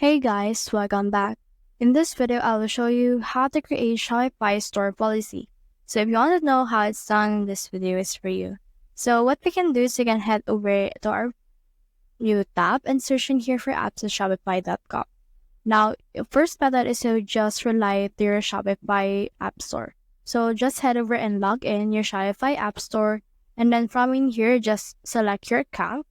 Hey guys, welcome back. In this video, I will show you how to create Shopify store policy. So if you want to know how it's done, this video is for you. So what we can do is we can head over to our new tab and search in here for apps at shopify.com. Now, the first method is to just rely to your Shopify app store. So just head over and log in your Shopify app store, and then from in here, just select your account.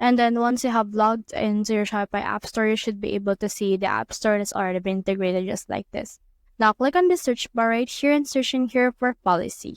And then once you have logged into your Shopify App Store, you should be able to see the App Store that's already been integrated just like this. Now click on the search bar right here and search in here for policy.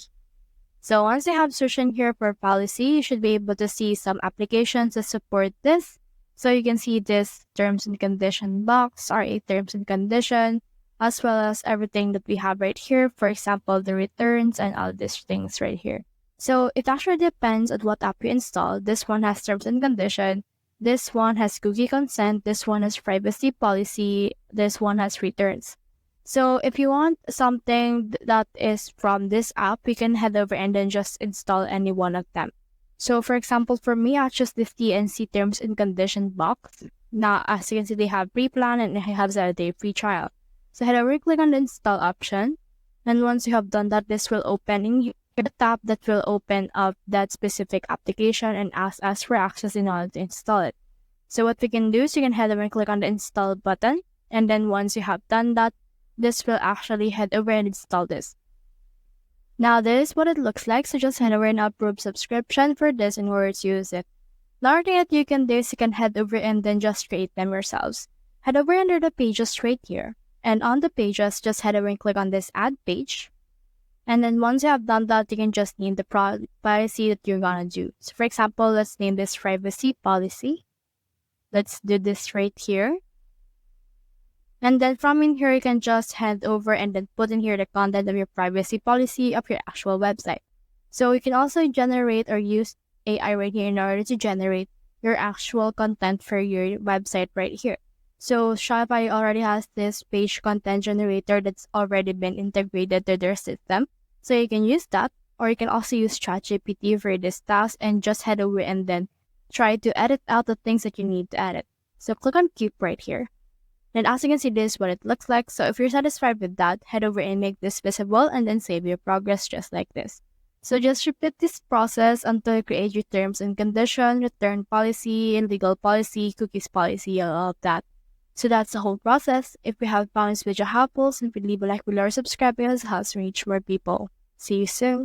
So once you have searched in here for policy, you should be able to see some applications that support this. So you can see this terms and condition box, RA terms and condition, as well as everything that we have right here. For example, the returns and all these things right here. So it actually depends on what app you install. This one has terms and condition. This one has cookie consent. This one has privacy policy. This one has returns. So if you want something that is from this app, you can head over and then just install any one of them. So for example, for me, I choose the TNC terms and condition box. Now, as you can see, they have pre-plan and it has a day free trial. So head over and click on the install option. And once you have done that, this will open in the tab that will open up that specific application and ask us for access in order to install it. So what we can do is you can head over and click on the install button. And then once you have done that, this will actually head over and install this. Now this is what it looks like. So just head over and approve subscription for this in order to use it. Another thing that you can do is you can head over and then just create them yourselves. Head over under the pages right here. And on the pages, just head over and click on this add page. And then once you have done that, you can just name the policy that you're gonna do. So for example, let's name this privacy policy. Let's do this right here. And then from in here, you can just head over and then put in here the content of your privacy policy of your actual website. So you can also generate or use AI right here in order to generate your actual content for your website right here. So Shopify already has this page content generator that's already been integrated to their system. So you can use that, or you can also use ChatGPT for this task and just head over and then try to edit out the things that you need to edit. So click on keep right here. And as you can see, this is what it looks like. So if you're satisfied with that, head over and make this visible and then save your progress just like this. So just repeat this process until you create your terms and condition, return policy, and legal policy, cookies policy, all of that. So that's the whole process. If you have found this video helpful, simply leave a like below or subscribe because it helps reach more people. See you soon.